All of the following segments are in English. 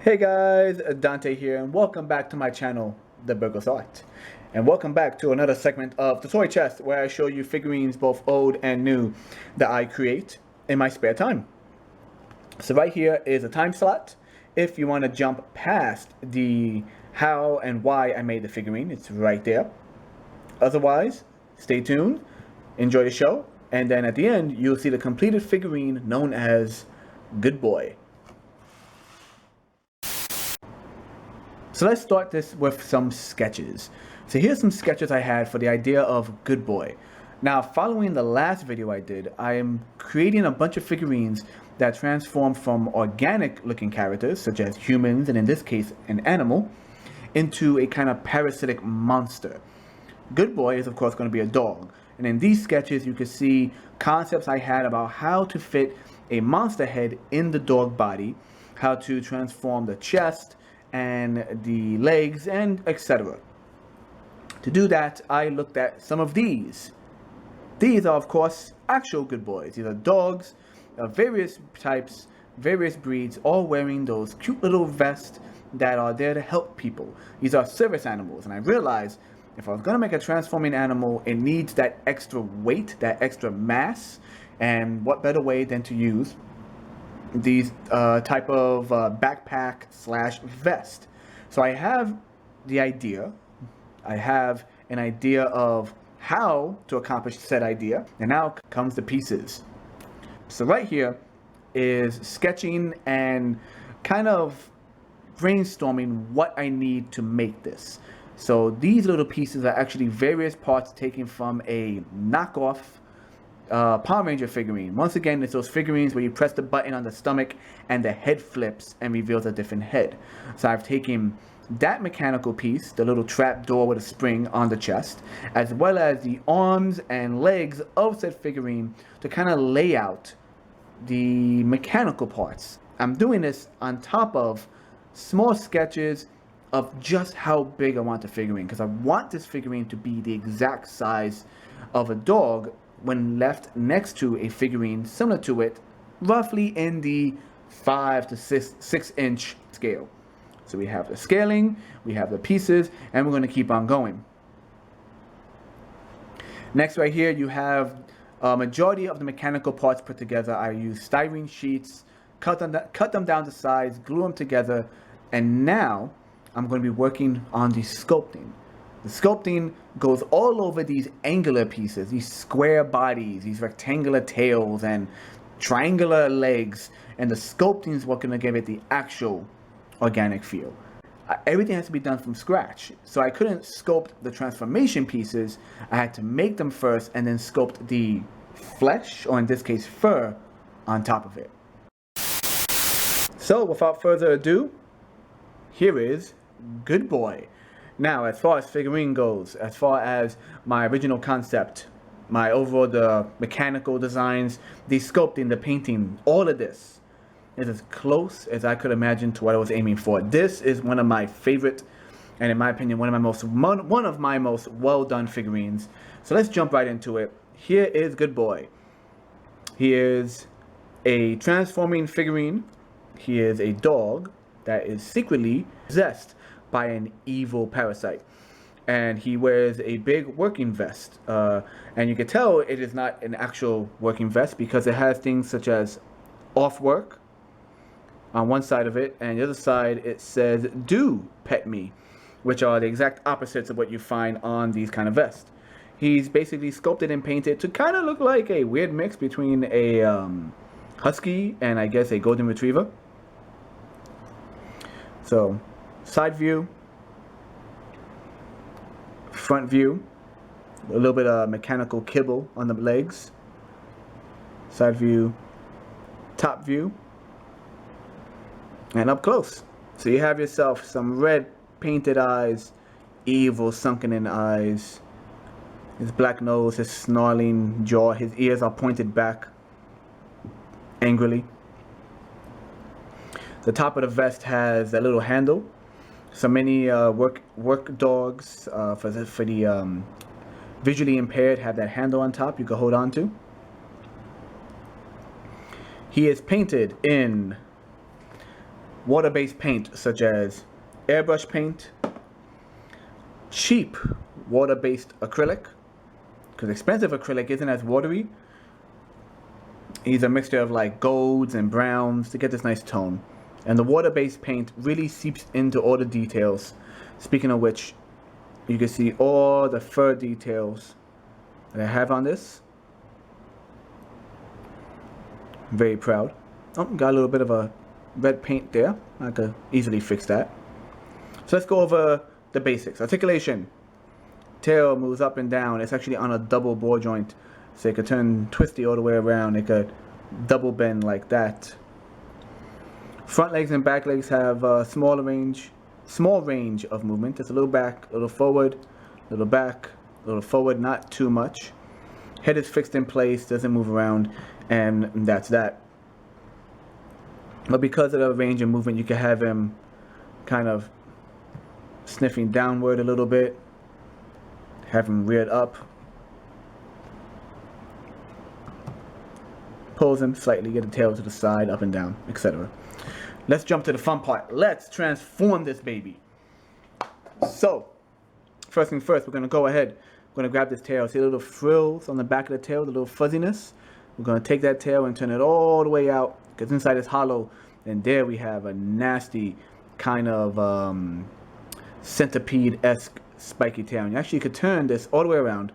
Hey guys, Dante here, and welcome back to my channel, The Burgos Art. And welcome back to another segment of the Toy Chest, where I show you figurines, both old and new, that I create in my spare time. So right here is a time slot. If you want to jump past the how and why I made the figurine, it's right there. Otherwise, stay tuned, enjoy the show, and then at the end, you'll see the completed figurine known as Good Boy. So let's start this with some sketches. So here's some sketches I had for the idea of Good Boy. Now, following the last video I did, I am creating a bunch of figurines that transform from organic looking characters, such as humans, and in this case, an animal, into a kind of parasitic monster. Good Boy is of course going to be a dog. And in these sketches, you can see concepts I had about how to fit a monster head in the dog body, how to transform the chest, and the legs, and etc. To do that, I looked at some of these. These are, of course, actual Good Boys. These are dogs of various types, various breeds, all wearing those cute little vests that are there to help people. These are service animals, and I realized if I was going to make a transforming animal, it needs that extra weight, that extra mass, and what better way than to use these type of backpack slash vest. So I have the idea, I have an idea of how to accomplish said idea, and now comes the pieces. So right here is sketching and kind of brainstorming what I need to make this. So these little pieces are actually various parts taken from a knockoff Power Ranger figurine. Once again, it's those figurines where you press the button on the stomach and the head flips and reveals a different head. So I've taken that mechanical piece, the little trap door with a spring on the chest, as well as the arms and legs of said figurine to kind of lay out the mechanical parts. I'm doing this on top of small sketches of just how big I want the figurine, because I want this figurine to be the exact size of a dog when left next to a figurine similar to it, roughly in the 5 to 6 inch scale. So we have the scaling, we have the pieces, and we're going to keep on going. Next right here, you have a majority of the mechanical parts put together. I use styrene sheets, cut them down to size, glue them together, and now I'm going to be working on the sculpting. The sculpting goes all over these angular pieces, these square bodies, these rectangular tails, and triangular legs. And the sculpting is what's going to give it the actual organic feel. Everything has to be done from scratch. So I couldn't sculpt the transformation pieces. I had to make them first and then sculpt the flesh, or in this case fur, on top of it. So without further ado, here is Good Boy. Now, as far as figurine goes, as far as my original concept, my overall the mechanical designs, the sculpting, the painting, all of this is as close as I could imagine to what I was aiming for. This is one of my favorite, and in my opinion, one of my most well done figurines. So let's jump right into it. Here is Good Boy. He is a transforming figurine. He is a dog that is secretly possessed by an evil parasite, and he wears a big working vest, and you can tell it is not an actual working vest because it has things such as off work on one side of it, and the other side it says do pet me, which are the exact opposites of what you find on these kind of vests. He's basically sculpted and painted to kind of look like a weird mix between a husky and I guess a golden retriever. So side view, front view, a little bit of mechanical kibble on the legs, side view, top view, and up close. So you have yourself some red painted eyes, evil sunken in eyes, his black nose, his snarling jaw, his ears are pointed back angrily. The top of the vest has a little handle. So many work dogs for the visually impaired have that handle on top you can hold on to. He is painted in water-based paint such as airbrush paint, cheap water-based acrylic, because expensive acrylic isn't as watery. Use a mixture of like golds and browns to get this nice tone. And the water-based paint really seeps into all the details. Speaking of which, you can see all the fur details that I have on this. Very proud. Oh, got a little bit of a red paint there. I could easily fix that. So let's go over the basics. Articulation. Tail moves up and down. It's actually on a double ball joint. So it could turn twisty all the way around. It could double bend like that. Front legs and back legs have a small range of movement. Just a little back, a little forward, a little back, a little forward, not too much. Head is fixed in place, doesn't move around, and that's that. But because of the range of movement, you can have him kind of sniffing downward a little bit, have him reared up, pose him slightly, get the tail to the side, up and down, etc. Let's jump to the fun part. Let's transform this baby. So, first thing first, we're going to go ahead. We're going to grab this tail. See the little frills on the back of the tail, the little fuzziness? We're going to take that tail and turn it all the way out, because inside is hollow. And there we have a nasty kind of centipede-esque spiky tail. And you actually could turn this all the way around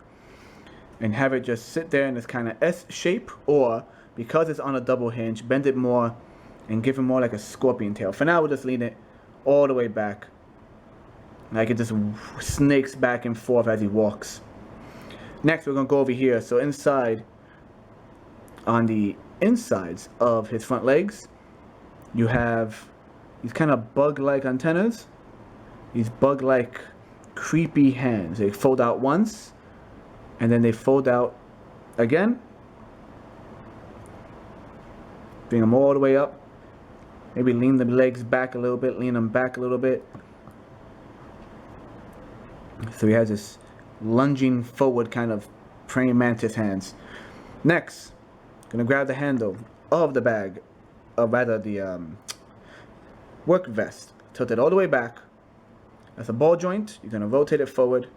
and have it just sit there in this kind of S shape, or because it's on a double hinge, bend it more and give him more like a scorpion tail. For now, we'll just lean it all the way back. Like it just snakes back and forth as he walks. Next, we're going to go over here. So inside, on the insides of his front legs, you have these kind of bug-like antennas. These bug-like creepy hands. They fold out once, and then they fold out again. Bring them all the way up. Maybe lean the legs back a little bit, lean them back a little bit. So he has this lunging forward kind of praying mantis hands. Next, gonna grab the handle of the bag, or rather the work vest. Tilt it all the way back. That's a ball joint. You're gonna rotate it forward.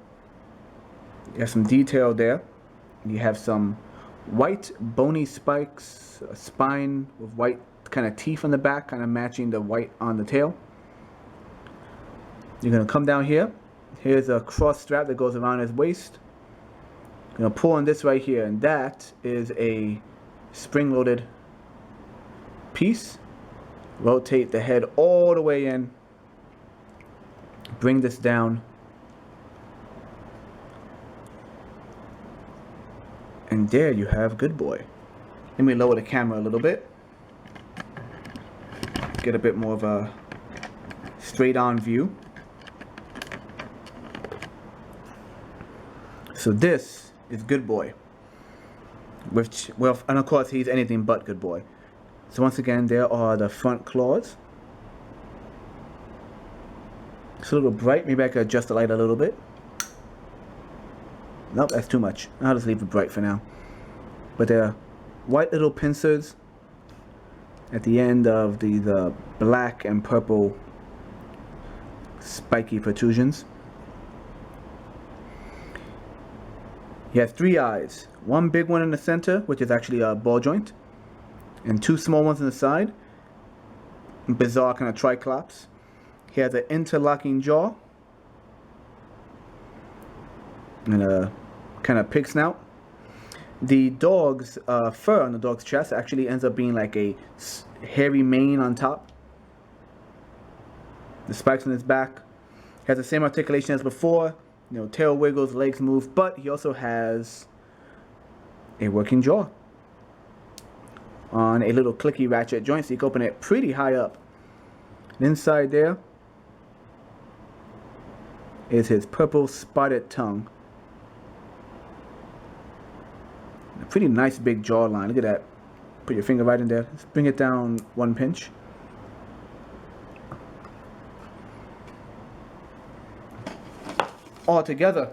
You have some detail there. You have some white bony spikes, a spine with white kind of teeth on the back, kind of matching the white on the tail. You're gonna come down here. Here's a cross strap that goes around his waist. You're gonna pull on this right here, and that is a spring-loaded piece. Rotate the head all the way in. Bring this down. And there you have Good Boy. Let me lower the camera a little bit. Get a bit more of a straight-on view. So this is Good Boy. Which, well, and of course he's anything but Good Boy. So once again, there are the front claws. It's a little bright. Maybe I could adjust the light a little bit. Nope, that's too much. I'll just leave it bright for now. But there are white little pincers at the end of the black and purple spiky protrusions. He has 3 eyes. One big one in the center, which is actually a ball joint, and 2 small ones on the side. Bizarre kind of triclops. He has an interlocking jaw and a kind of pig snout. The dog's fur on the dog's chest actually ends up being like a hairy mane on top. The spikes on his back. Has the same articulation as before. You know, tail wiggles, legs move, but he also has a working jaw on a little clicky ratchet joint, so you can open it pretty high up. And inside there is his purple spotted tongue. A pretty nice big jawline. Look at that. Put your finger right in there. Let's bring it down 1 pinch. All together,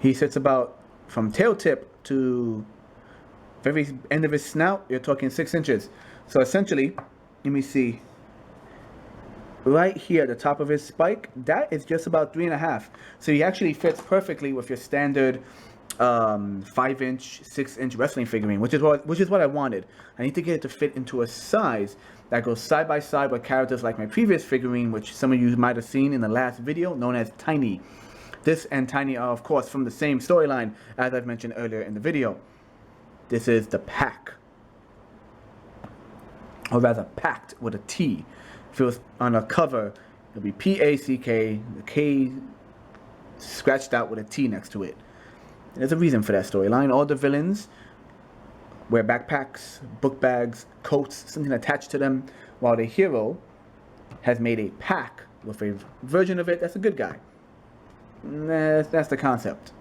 he sits about from tail tip to Very end of his snout, you're talking 6 inches. So essentially, let me see. Right here at the top of his spike, that is just about 3.5. So he actually fits perfectly with your standard 5-inch, 6-inch wrestling figurine, which is what I wanted. I need to get it to fit into a size that goes side by side with characters like my previous figurine, which some of you might have seen in the last video, known as Tiny. This and Tiny are, of course, from the same storyline as I've mentioned earlier in the video. This is the Pack, or rather Packed with a T. If it was on a cover, it'll be P-A-C-K, the K scratched out with a T next to it. There's a reason for that storyline. All the villains wear backpacks, book bags, coats, something attached to them, while the hero has made a pack with a version of it that's a good guy. That's the concept.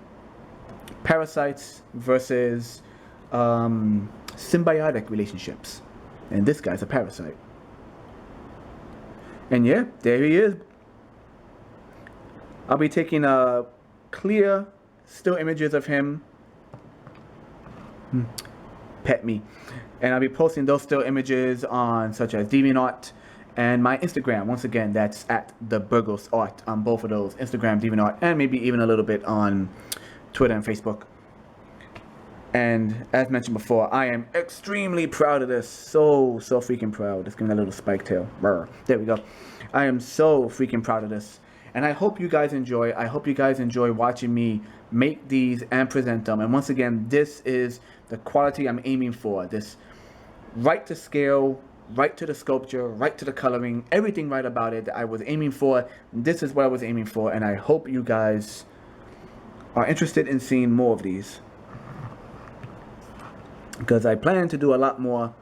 Parasites versus symbiotic relationships. And this guy's a parasite. And yeah, there he is. I'll be taking clear still images of him. Pet me. And I'll be posting those still images on such as DeviantArt and my Instagram. Once again, that's at the Burgos Art on both of those, Instagram, DeviantArt, and maybe even a little bit on Twitter and Facebook. And as mentioned before, I am extremely proud of this. So freaking proud. Let's give me a little spike tail. Brr. There we go. I am so freaking proud of this. And I hope you guys enjoy. I hope you guys enjoy watching me make these and present them. And once again, this is the quality I'm aiming for. This right to scale, right to the sculpture, right to the coloring, everything right about it that I was aiming for. This is what I was aiming for. And I hope you guys are interested in seeing more of these, because I plan to do a lot more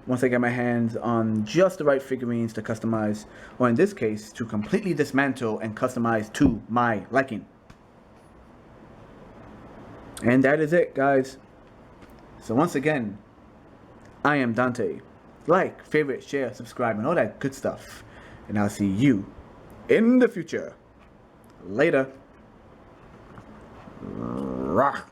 once I get my hands on just the right figurines to customize, or in this case, to completely dismantle and customize to my liking. And that is it, guys. So once again, I am Dante. Like, favorite, share, subscribe, and all that good stuff. And I'll see you in the future. Later. Rah.